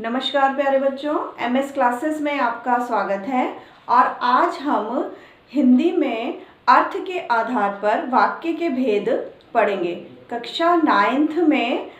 नमस्कार प्यारे बच्चों, एमएस क्लासेस में आपका स्वागत है। और आज हम हिंदी में अर्थ के आधार पर वाक्य के भेद पढ़ेंगे। कक्षा 9th में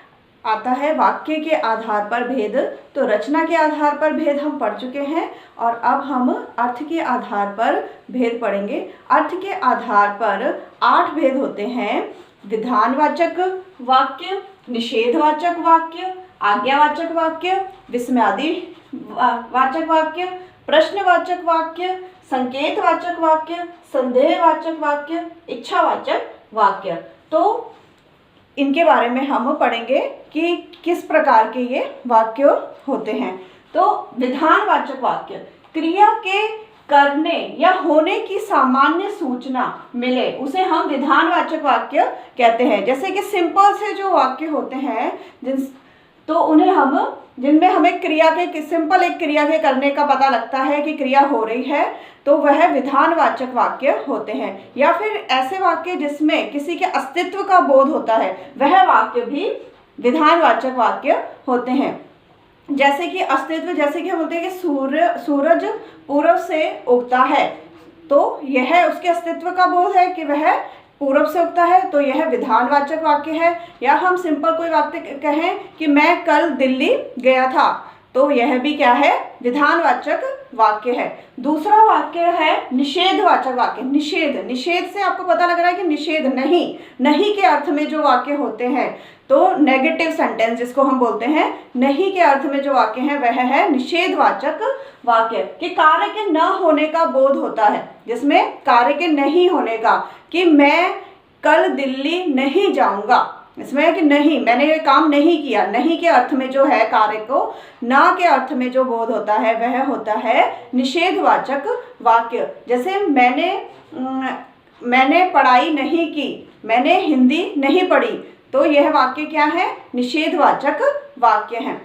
आता है वाक्य के आधार पर भेद। तो रचना के आधार पर भेद हम पढ़ चुके हैं और अब हम अर्थ के आधार पर भेद पढ़ेंगे। अर्थ के आधार पर 8 भेद होते हैं: विधानवाचक वाक्य, निषेधवाचक वाक्य, आज्ञावाचक वाक्य, विस्मयादि वाचक वाक्य, प्रश्नवाचक वाक्य, संकेतवाचक वाक्य, संदेहवाचक वाक्य, इच्छावाचक वाक्य। तो इनके बारे में हम पढ़ेंगे कि किस प्रकार के ये वाक्य होते हैं। तो विधानवाचक वाक्य, क्रिया के करने या होने की सामान्य सूचना मिले उसे हम विधानवाचक वाक्य कहते हैं। जैसे कि सिंपल से जो वाक्य होते हैं तो उन्हें हम जिनमें हमें क्रिया के सिंपल एक क्रिया के करने का पता लगता है कि क्रिया हो रही है, तो वह विधानवाचक वाक्य होते हैं। या फिर ऐसे वाक्य जिसमें किसी के अस्तित्व का बोध होता है, वह वाक्य भी विधानवाचक वाक्य होते हैं। जैसे कि अस्तित्व, जैसे कि हम बोलते हैं कि सूरज पूर्व से उगता है, तो यह उसके अस्तित्व का बोध है कि वह पूर्व से उगता है, तो यह विधानवाचक वाक्य है। या हम सिंपल कोई वाक्य कहें कि मैं कल दिल्ली गया था, तो यह भी क्या है? विधानवाचक वाक्य है। दूसरा वाक्य है निषेधवाचक वाक्य। निषेध से आपको पता लग रहा है कि निषेध, नहीं के अर्थ में जो वाक्य होते हैं, तो नेगेटिव सेंटेंस जिसको हम बोलते हैं, नहीं के अर्थ में जो वाक्य है वह है निषेधवाचक वाक्य। कि कार्य के न होने का बोध होता है, जिसमें कार्य के नहीं होने का, कि मैं कल दिल्ली नहीं जाऊंगा, इसमें है कि नहीं, मैंने ये काम नहीं किया। नहीं के अर्थ में जो है कार्य को, ना के अर्थ में जो बोध होता है वह होता है निषेधवाचक वाक्य। जैसे मैंने पढ़ाई नहीं की, मैंने हिंदी नहीं पढ़ी, तो यह वाक्य क्या है? निषेधवाचक वाक्य है।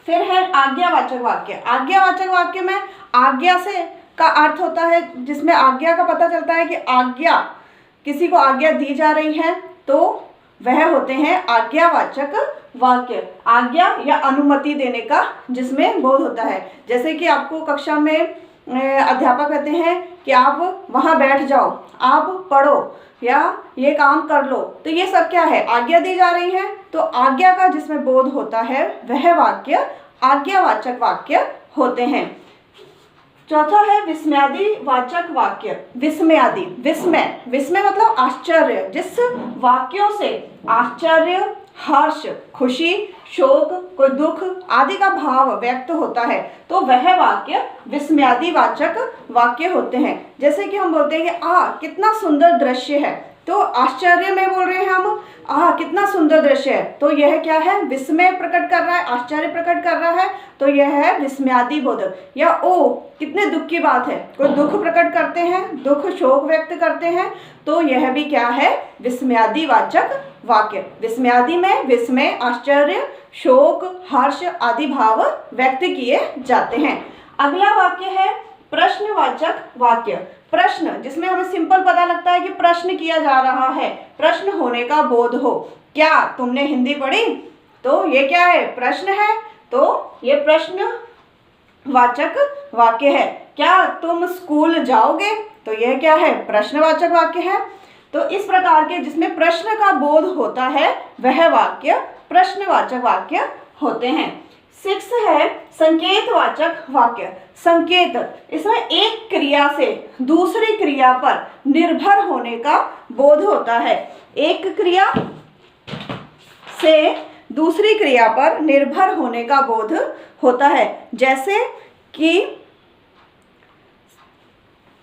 फिर है आज्ञावाचक वाक्य। आज्ञावाचक वाक्य में आज्ञा से का अर्थ होता है, जिसमें आज्ञा का पता चलता है कि आज्ञा, किसी को आज्ञा दी जा रही है, तो वह होते हैं आज्ञावाचक वाक्य। आज्ञा या अनुमति देने का जिसमें बोध होता है। जैसे कि आपको कक्षा में अध्यापक कहते हैं कि आप वहाँ बैठ जाओ, आप पढ़ो या ये काम कर लो, तो ये सब क्या है? आज्ञा दी जा रही है, तो आज्ञा का जिसमें बोध होता है वह वाक्य आज्ञावाचक वाक्य होते हैं। चौथा है विस्मयादि वाचक वाक्य। विस्मयादि, विस्मय मतलब आश्चर्य। जिस वाक्यों से आश्चर्य, हर्ष, खुशी, शोक, कोई दुख आदि का भाव व्यक्त होता है, तो वह वाक्य विस्मयादि वाचक वाक्य होते हैं। जैसे कि हम बोलते हैं कि कितना सुंदर दृश्य है, तो आश्चर्य में बोल रहे हैं हम, कितना सुंदर दृश्य है, तो यह क्या है? विस्मय प्रकट कर रहा है, आश्चर्य प्रकट कर रहा है, तो यह है विस्मयादि बोधक। या कितने दुख की बात है, कोई दुख प्रकट करते हैं, दुख शोक व्यक्त करते हैं, तो यह भी क्या है? विस्मयादि वाचक वाक्य। विस्मयादि में विस्मय, आश्चर्य, शोक, हर्ष आदि भाव व्यक्त किए जाते हैं। अगला वाक्य है प्रश्नवाचक वाक्य। प्रश्न, जिसमें हमें सिंपल पता लगता है कि प्रश्न किया जा रहा है, प्रश्न होने का बोध हो। क्या तुमने हिंदी पढ़ी? तो ये क्या है? प्रश्न है, तो ये प्रश्नवाचक वाक्य है। क्या तुम स्कूल जाओगे? तो यह क्या है? प्रश्नवाचक वाक्य है। तो इस प्रकार के जिसमें प्रश्न का बोध होता है वह वाक्य प्रश्नवाचक वाक्य होते हैं। 6 है संकेतवाचक वाक्य। संकेत, इसमें एक क्रिया से दूसरी क्रिया पर निर्भर होने का बोध होता है। एक क्रिया से दूसरी क्रिया पर निर्भर होने का बोध होता है। जैसे कि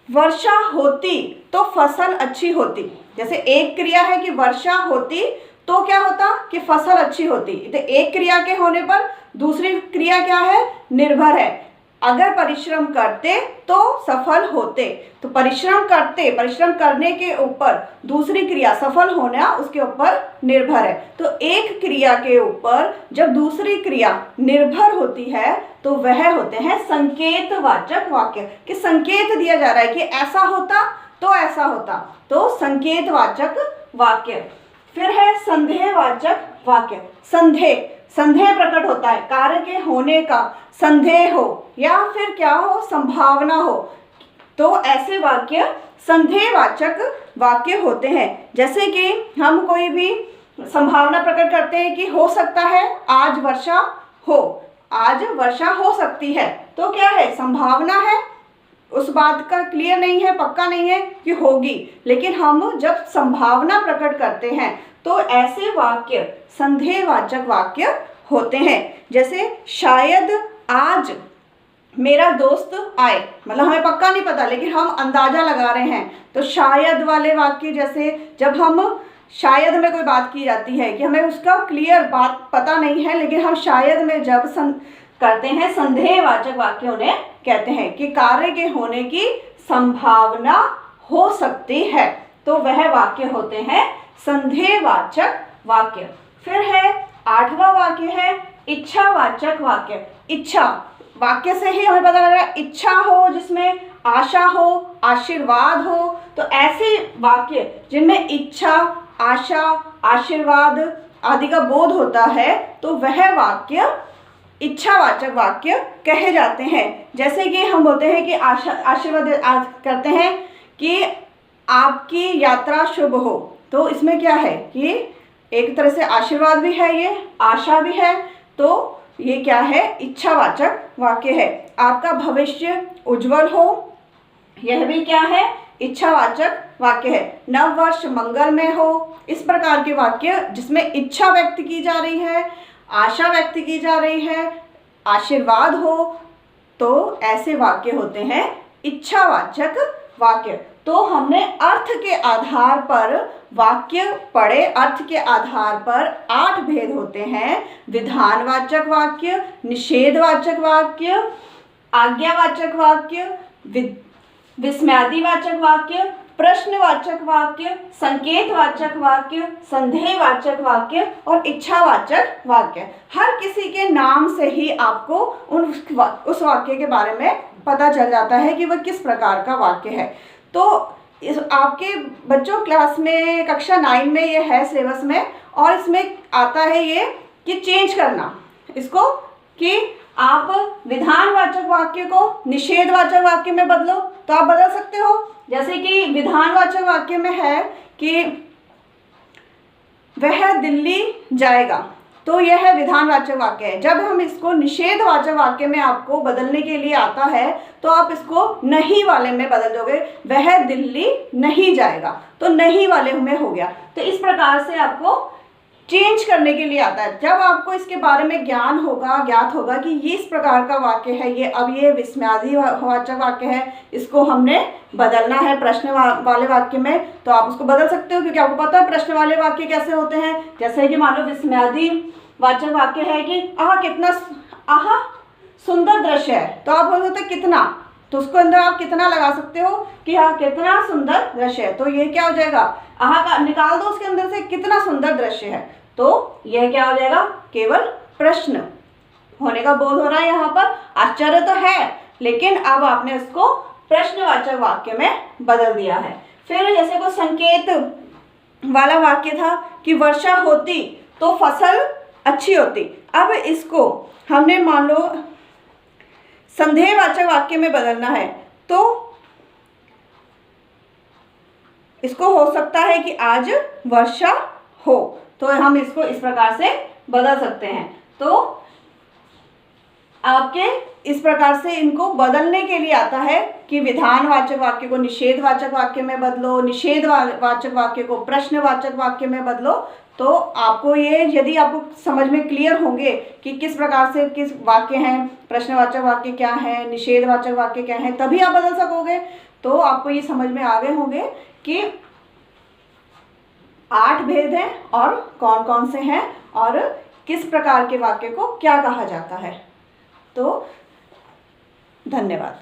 वर्षा होती तो फसल अच्छी होती। जैसे एक क्रिया है कि वर्षा होती तो क्या होता? कि फसल अच्छी होती। तो एक क्रिया के होने पर दूसरी क्रिया क्या है? निर्भर है। अगर परिश्रम करते तो सफल होते, तो परिश्रम करने के ऊपर दूसरी क्रिया सफल होना उसके ऊपर निर्भर है। तो एक क्रिया के ऊपर जब दूसरी क्रिया निर्भर होती है तो वह होते हैं संकेतवाचक वाक्य। कि संकेत दिया जा रहा है कि ऐसा होता तो ऐसा होता, तो संकेतवाचक वाक्य। फिर है संदेहवाचक वाक्य। संदेह प्रकट होता है, कार्य के होने का संदेह हो या फिर क्या हो, संभावना हो, तो ऐसे वाक्य संदेहवाचक वाक्य होते हैं। जैसे कि हम कोई भी संभावना प्रकट करते हैं कि हो सकता है आज वर्षा हो, आज वर्षा हो सकती है, तो क्या है, संभावना है, उस बात का क्लियर नहीं है, पक्का नहीं है कि होगी, लेकिन हम जब संभावना प्रकट करते हैं तो ऐसे वाक्य संदेहवाचक वाक्य होते हैं। जैसे शायद आज मेरा दोस्त आए, मतलब हमें पक्का नहीं पता लेकिन हम अंदाजा लगा रहे हैं, तो शायद वाले वाक्य, जैसे जब हम शायद में कोई बात की जाती है कि हमें उसका क्लियर बात पता नहीं है, लेकिन हम शायद में जब करते हैं संदेहवाचक वाक्य उन्हें कहते हैं कि कार्य के होने की संभावना हो सकती है, तो वह वाक्य होते हैं संदेहवाचक वाक्य। फिर है 8वां वाक्य है इच्छावाचक वाक्य। इच्छा वाक्य से ही हमें पता लग रहा है, इच्छा हो जिसमें आशा हो, आशीर्वाद हो, तो ऐसे वाक्य जिनमें इच्छा, आशा, आशीर्वाद आदि का बोध होता है, तो वह वाक्य इच्छावाचक वाक्य कहे जाते हैं। जैसे कि हम बोलते हैं कि आशीर्वाद करते हैं कि आपकी यात्रा शुभ हो, तो इसमें क्या है कि एक तरह से आशीर्वाद भी है, ये आशा भी है, तो ये क्या है, इच्छावाचक वाक्य है। आपका भविष्य उज्जवल हो, यह भी क्या है, इच्छावाचक वाक्य है। नव वर्ष मंगलमय हो, इस प्रकार के वाक्य जिसमें इच्छा व्यक्त की जा रही है, आशा व्यक्त की जा रही है, आशीर्वाद हो, तो ऐसे वाक्य होते हैं इच्छावाचक वाक्य। तो हमने अर्थ के आधार पर वाक्य पढ़े, अर्थ के आधार पर 8 भेद होते हैं। विधानवाचक वाक्य, निषेधवाचक वाक्य, आज्ञावाचक वाक्य, विस्मयादिवाचक वाक्य, प्रश्नवाचक वाक्य, संकेतवाचक वाक्य, संदेहवाचक वाक्य और इच्छावाचक वाक्य। हर किसी के नाम से ही आपको उस वाक्य के बारे में पता चल जाता है कि वह किस प्रकार का वाक्य है। तो आपके बच्चों क्लास में कक्षा 9 में ये है सिलेबस में, और इसमें आता है ये कि चेंज करना इसको, कि आप विधानवाचक वाक्य को निषेधवाचक वाक्य में बदलो, तो आप बदल सकते हो। जैसे कि विधानवाचक वाक्य में है कि वह दिल्ली जाएगा, तो यह है विधानवाचक वाक्य है। जब हम इसको निषेधवाचक वाक्य में आपको बदलने के लिए आता है, तो आप इसको नहीं वाले में बदल दोगे, वह दिल्ली नहीं जाएगा, तो नहीं वाले में हो गया। तो इस प्रकार से आपको चेंज करने के लिए आता है। जब आपको इसके बारे में ज्ञान होगा, ज्ञात होगा कि ये इस प्रकार का वाक्य है, ये अब ये विस्मयादिवाचक वाक्य है, इसको हमने बदलना है प्रश्न वाले वाक्य में, तो आप उसको बदल सकते हो, क्योंकि आपको पता है प्रश्न वाले वाक्य कैसे होते हैं। जैसे कि मान लो विस्मयादिवाचक वाक्य है कि कितना सुंदर दृश्य है, तो आप बोल सकते कितना, तो उसको अंदर आप कितना लगा सकते हो कि कितना सुंदर दृश्य है, तो ये क्या हो जाएगा, का निकाल दो उसके अंदर से कितना सुंदर दृश्य है, तो यह क्या हो जाएगा, केवल प्रश्न होने का बोध हो रहा है। यहाँ पर आश्चर्य तो है, लेकिन अब आपने इसको प्रश्नवाचक वाक्य में बदल दिया है। फिर जैसे को संकेत वाला वाक्य था कि वर्षा होती तो फसल अच्छी होती, अब इसको हमने मान लो संदेहवाचक वाक्य में बदलना है, तो इसको हो सकता है कि आज वर्षा हो, तो हम इसको इस प्रकार से बदल सकते हैं। तो आपके इस प्रकार से इनको बदलने के लिए आता है कि विधानवाचक वाक्य को निषेधवाचक वाक्य में बदलो, निषेधवाचक वाक्य को प्रश्नवाचक वाक्य में बदलो। तो आपको ये, यदि आपको समझ में क्लियर होंगे कि किस प्रकार से किस वाक्य हैं, प्रश्नवाचक वाक्य क्या है, निषेधवाचक वाक्य क्या है, तभी आप बदल सकोगे। तो आपको ये समझ में आ गए होंगे कि 8 भेद हैं और कौन कौन से हैं और किस प्रकार के वाक्य को क्या कहा जाता है। तो धन्यवाद।